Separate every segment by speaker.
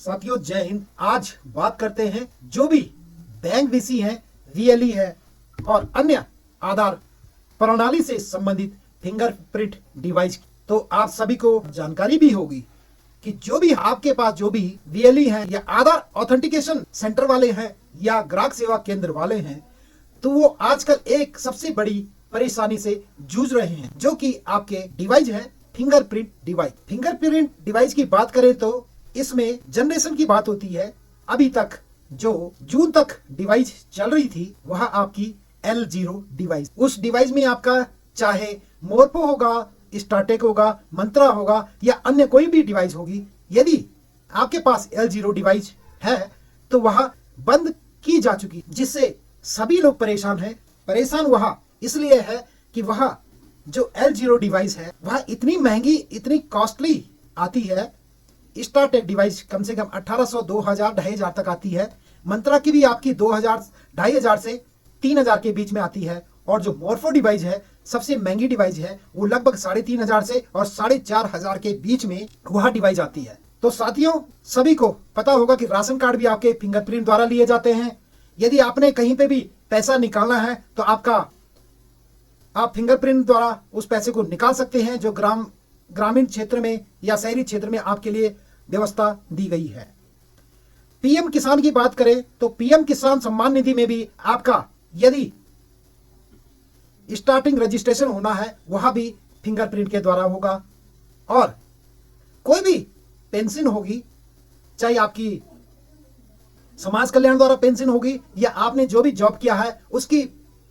Speaker 1: साथियों जय हिंद। आज बात करते हैं जो भी बैंक वीसी है, वीएलई है और अन्य आधार प्रणाली से संबंधित फिंगरप्रिंट डिवाइस। तो आप सभी को जानकारी भी होगी कि जो भी आपके पास जो भी वीएलई है या आधार ऑथेंटिकेशन सेंटर वाले हैं या ग्राहक सेवा केंद्र वाले हैं, तो वो आजकल एक सबसे बड़ी परेशानी से जूझ रहे हैं, जो कि आपके डिवाइस है फिंगरप्रिंट डिवाइस। फिंगरप्रिंट डिवाइस की बात करें तो इसमें जनरेशन की बात होती है। अभी तक जो जून तक डिवाइस चल रही थी वह आपकी L0 डिवाइस। उस डिवाइस में आपका चाहे मोरपो होगा, स्टार्टेक होगा, मंत्रा होगा या अन्य कोई भी डिवाइस होगी, यदि आपके पास L0 डिवाइस है तो वह बंद की जा चुकी, जिससे सभी लोग परेशान हैं। परेशान वह इसलिए है कि वह जो L0 डिवाइस है वह इतनी महंगी, इतनी कॉस्टली आती है। स्टार्टेक डिवाइस कम से कम 1800, 2000, 2500 तक आती है। मंत्रा की भी आपकी 2000, 2500 से 3000 के बीच में आती है। और जो मोरफो डिवाइस है, सबसे महंगी डिवाइस है, वो लगभग 3500 से और 4500 के बीच में वह डिवाइस आती है। तो साथियों सभी को पता होगा कि राशन कार्ड भी आपके फिंगरप्रिंट द्वारा लिए जाते हैं। यदि आपने कहीं पे भी पैसा निकालना है तो आप फिंगरप्रिंट द्वारा उस पैसे को निकाल सकते हैं, जो ग्रामीण क्षेत्र में या शहरी क्षेत्र में आपके लिए व्यवस्था दी गई है। पीएम किसान की बात करें तो पीएम किसान सम्मान निधि में भी आपका यदि स्टार्टिंग रजिस्ट्रेशन होना है वह भी फिंगरप्रिंट के द्वारा होगा। और कोई भी पेंशन होगी, चाहे आपकी समाज कल्याण द्वारा पेंशन होगी या आपने जो भी जॉब किया है उसकी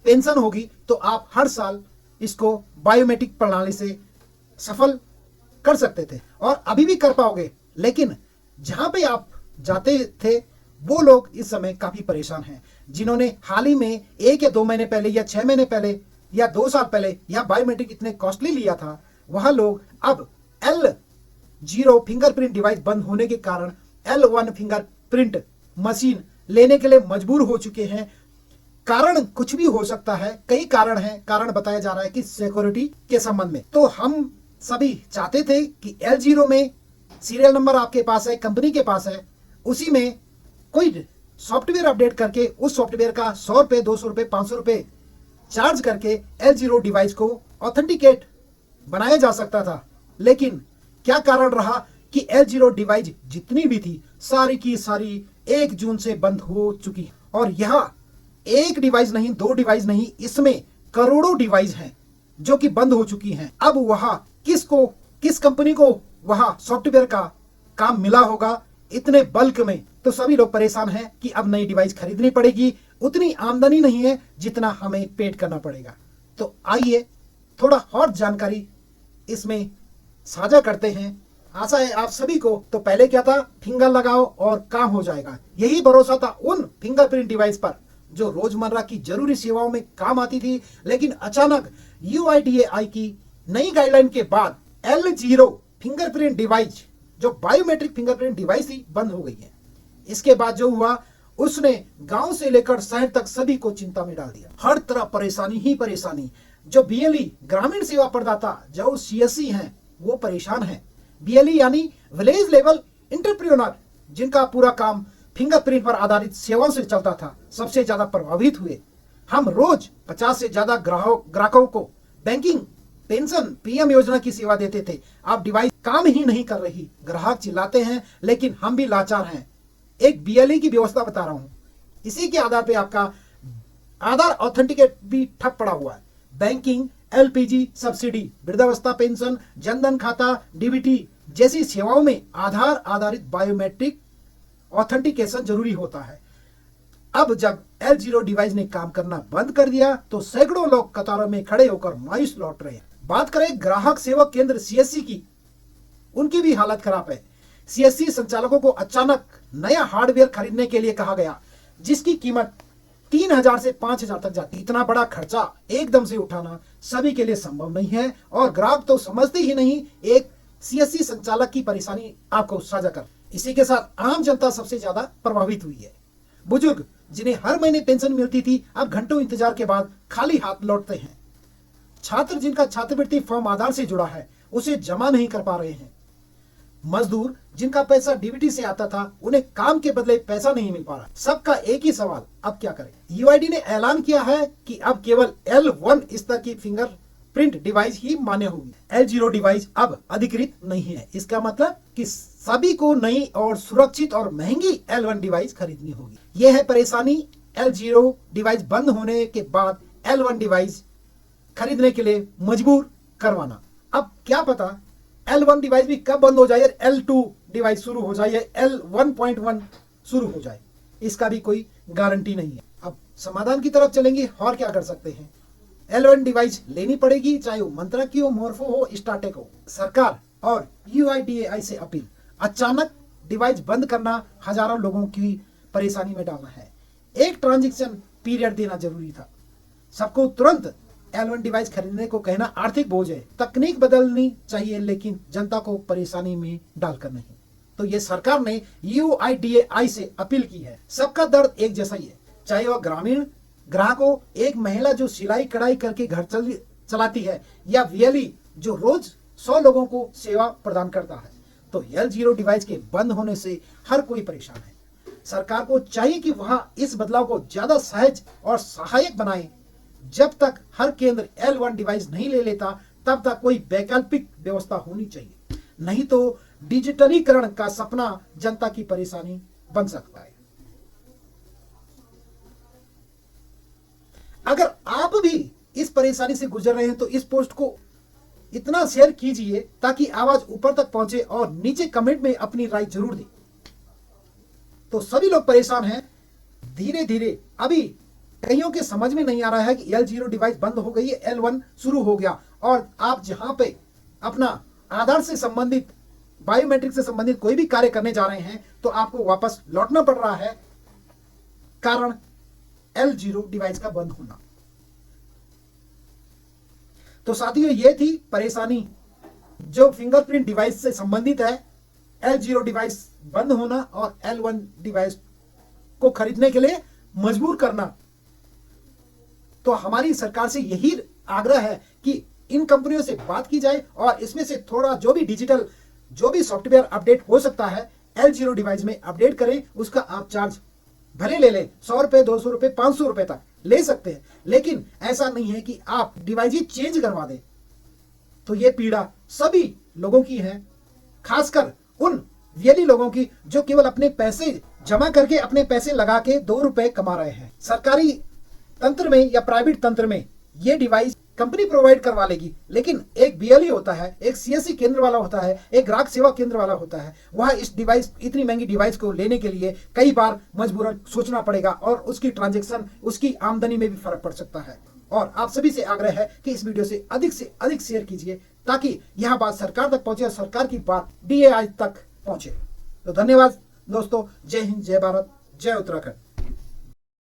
Speaker 1: पेंशन होगी, तो आप हर साल इसको बायोमेट्रिक प्रणाली से सफल कर सकते थे और अभी भी कर पाओगे। लेकिन जहां पे आप जाते थे वो लोग इस समय काफी परेशान हैं, जिन्होंने हाल ही में 1 या 2 महीने पहले या 6 महीने पहले या 2 साल पहले या बायोमेट्रिक इतने कॉस्टली लिया था, वह लोग अब L0 फिंगरप्रिंट डिवाइस बंद होने के कारण L1 फिंगरप्रिंट मशीन लेने के लिए मजबूर हो चुके हैं। कारण कुछ भी हो सकता है, कई कारण हैं। कारण बताया जा रहा है कि सिक्योरिटी के संबंध में। तो हम सभी चाहते थे कि L0 में सीरियल नंबर आपके पास है, कंपनी के पास है, उसी में कोई सॉफ्टवेयर अपडेट करके उस सॉफ्टवेयर का 100 रुपए, 200 रुपए, 500 रुपए चार्ज करके L0 डिवाइस को ऑथेंटिकेट बनाया जा सकता था। लेकिन क्या कारण रहा कि L0 डिवाइस जितनी भी थी सारी की सारी 1 जून से बंद हो चुकी। और यह एक डिवाइस नहीं, 2 डिवाइस नहीं, इसमें करोड़ों डिवाइस हैं जो कि बंद हो चुकी हैं। अब वह किस कंपनी को वह सॉफ्टवेयर का काम मिला होगा इतने बल्क में, तो सभी लोग परेशान हैं कि अब नई डिवाइस खरीदनी पड़ेगी। उतनी आमदनी नहीं है जितना हमें पेड करना पड़ेगा। तो आइए थोड़ा और जानकारी इसमें साझा करते हैं। आशा है आप सभी को। तो पहले क्या था, फिंगर लगाओ और काम हो जाएगा, यही भरोसा था उन फिंगरप्रिंट डिवाइस पर जो रोजमर्रा की जरूरी सेवाओं में काम आती थी। लेकिन अचानक UIDAI की नई गाइडलाइन के बाद L0 फिंगरप्रिंट डिवाइस, जो बायोमेट्रिक फिंगरप्रिंट डिवाइस थी, बंद हो गई है। इसके बाद जो हुआ उसने गांव से लेकर शहर तक सभी को चिंता में डाल दिया। हर तरफ परेशानी ही परेशानी। जो BLE ग्रामीण सेवा प्रदाता, जो CSC हैं, वो परेशान हैं। BLE यानी विलेज लेवल एंटरप्रेन्योर, जिनका पूरा काम फिंगरप्रिंट पर आधारित सेवाओं से चलता था, सबसे ज्यादा प्रभावित हुए। हम रोज 50 से ज्यादा ग्राहकों को बैंकिंग, पेंशन, PM योजना की सेवा देते थे। अब डिवाइस काम ही नहीं कर रही। ग्राहक चिल्लाते हैं लेकिन हम भी लाचार हैं। एक BLE की व्यवस्था बता रहा हूं, इसी के आधार पे आपका आधार ऑथेंटिकेट भी ठप पड़ा हुआ है। बैंकिंग, LPG सब्सिडी, वृद्धावस्था पेंशन, जनधन खाता, DBT जैसी सेवाओं में आधार आधारित बायोमेट्रिक ऑथेंटिकेशन जरूरी होता है। अब जब L0 डिवाइस ने काम करना बंद कर दिया तो सैकड़ों लोग कतारों में खड़े होकर मायूस लौट रहे हैं। बात करें ग्राहक सेवा केंद्र CSC की, उनकी भी हालत खराब है। CSC संचालकों को अचानक नया हार्डवेयर खरीदने के लिए कहा गया, जिसकी कीमत 3000 से 5000 तक जाती। इतना बड़ा खर्चा एकदम से उठाना सभी के लिए संभव नहीं है और ग्राहक तो समझते ही नहीं। एक CSC संचालक की परेशानी आपको साझा कर, इसी के साथ आम जनता सबसे ज्यादा प्रभावित हुई है। बुजुर्ग जिन्हें हर महीने पेंशन मिलती थी, अब घंटों इंतजार के बाद खाली हाथ लौटते हैं। छात्र जिनका छात्रवृत्ति फॉर्म आधार से जुड़ा है, उसे जमा नहीं कर पा रहे हैं। मजदूर जिनका पैसा डीबीटी से आता था, उन्हें काम के बदले पैसा नहीं मिल पा रहा। सबका एक ही सवाल, अब क्या करें? यूआईडी ने ऐलान किया है कि अब केवल L1 स्तर की फिंगरप्रिंट डिवाइस ही मान्य होगी। L0 डिवाइस अब अधिकृत नहीं है। इसका मतलब कि सभी को नई और सुरक्षित और महंगी L1 डिवाइस खरीदनी होगी। यह है परेशानी L0 डिवाइस बंद होने के बाद L1 डिवाइस खरीदने के लिए मजबूर करवाना। अब क्या पता L1 डिवाइस भी कब बंद हो जाए, L2 डिवाइस शुरू हो जाए, L1.1 शुरू हो जाए, इसका भी कोई गारंटी नहीं है। अब समाधान की तरफ चलेंगे और क्या कर सकते हैं। L1 डिवाइस लेनी पड़ेगी, चाहे वो मंत्रा की हो, मोर्फो हो, स्टार्टेक हो। सरकार और UIDAI से अपील, अचानक डिवाइस बंद करना हजारों लोगों की परेशानी में डालना है। एक ट्रांजिशन पीरियड देना जरूरी था। सबको तुरंत L1 डिवाइस खरीदने को कहना आर्थिक बोझ है। तकनीक बदलनी चाहिए, लेकिन जनता को परेशानी में डालकर नहीं। तो ये सरकार ने UIDAI से अपील की है। सबका दर्द एक जैसा ही है, चाहे वह ग्रामीण ग्राहक हो, एक महिला जो सिलाई कढ़ाई करके घर चलाती है, या VLE जो रोज 100 लोगों को सेवा प्रदान करता है। तो L0 डिवाइस के बंद होने से हर कोई परेशान है। सरकार को चाहिए कि वह इस बदलाव को ज्यादा सहज और सहायक बनाए। जब तक हर केंद्र L1 डिवाइस नहीं ले लेता, तब तक कोई वैकल्पिक व्यवस्था होनी चाहिए, नहीं तो डिजिटलीकरण का सपना जनता की परेशानी बन सकता है। अगर आप भी इस परेशानी से गुजर रहे हैं तो इस पोस्ट को इतना शेयर कीजिए ताकि आवाज ऊपर तक पहुंचे, और नीचे कमेंट में अपनी राय जरूर दें। तो सभी लोग परेशान हैं। धीरे धीरे अभी कईयों के समझ में नहीं आ रहा है कि L0 डिवाइस बंद हो गई है, L1 शुरू हो गया, और आप जहां पे अपना आधार से संबंधित, बायोमेट्रिक से संबंधित कोई भी कार्य करने जा रहे हैं तो आपको वापस लौटना पड़ रहा है, कारण L0 डिवाइस का बंद होना। तो साथियों, ये थी परेशानी जो फिंगरप्रिंट डिवाइस से संबंधित है। L0 डिवाइस बंद होना और L1 डिवाइस को खरीदने के लिए मजबूर करना। तो हमारी सरकार से यही आग्रह है कि इन कंपनियों से बात की जाए और इसमें से थोड़ा जो भी डिजिटल, जो भी सॉफ्टवेयर अपडेट हो सकता है L0 डिवाइस में अपडेट करें। उसका आप चार्ज भले ले लें, 100 रुपए, 200 रुपए, 500 रुपए तक ले सकते हैं, लेकिन ऐसा नहीं है कि आप डिवाइस ही चेंज करवा दें। तो ये पीड़ा सभी लोगों की है, खासकर उन VLE लोगों की जो केवल अपने पैसे जमा करके, अपने पैसे लगा के 2 रुपए कमा रहे हैं। सरकारी तंत्र में या प्राइवेट तंत्र में ये डिवाइस कंपनी प्रोवाइड करवा लेगी, लेकिन एक BLE होता है, एक CSC केंद्र वाला होता है, एक ग्राहक सेवा केंद्र वाला होता है। वह इस डिवाइस, इतनी महंगी डिवाइस को लेने के लिए कई बार मजबूरन सोचना पड़ेगा, और उसकी ट्रांजैक्शन, उसकी आमदनी में भी फर्क पड़ सकता है। और आप सभी से आग्रह है कि इस वीडियो से अधिक शेयर कीजिए, ताकि यह बात सरकार तक पहुंचे और सरकार की बात DAI तक पहुंचे। तो धन्यवाद दोस्तों। जय हिंद, जय भारत, जय उत्तराखंड।